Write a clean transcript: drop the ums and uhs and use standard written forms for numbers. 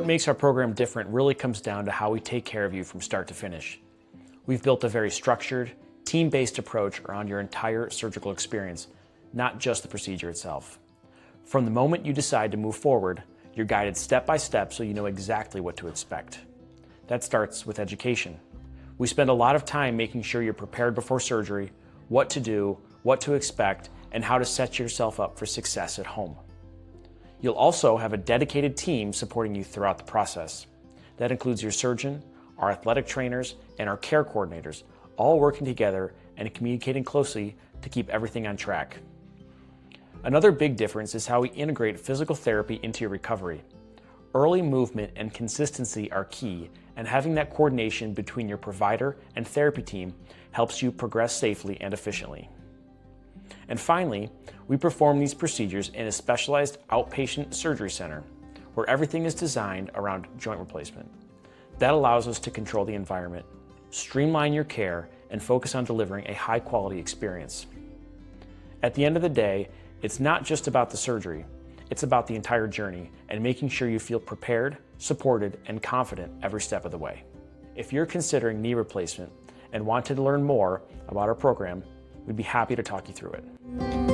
makes our program different really comes down to how we take care of you from start to finish. We've built a very structured, team-based approach around your entire surgical experience, not just the procedure itself. From the moment you decide to move forward, you're guided step by step so you know exactly what to expect. That starts with education. We spend a lot of time making sure you're prepared before surgery, what to do, what to expect, and how to set yourself up for success at home. You'll also have a dedicated team supporting you throughout the process. That includes your surgeon, our athletic trainers, and our care coordinators, all working together and communicating closely to keep everything on track. Another big difference is how we integrate physical therapy into your recovery. Early movement and consistency are key, and having that coordination between your provider and therapy team helps you progress safely and efficiently. And finally, we perform these procedures in a specialized outpatient surgery center where everything is designed around joint replacement. That allows us to control the environment, streamline your care, and focus on delivering a high-quality experience. At the end of the day, it's not just about the surgery, it's about the entire journey and making sure you feel prepared, supported, and confident every step of the way. If you're considering knee replacement and wanted to learn more about our program, we'd be happy to talk you through it.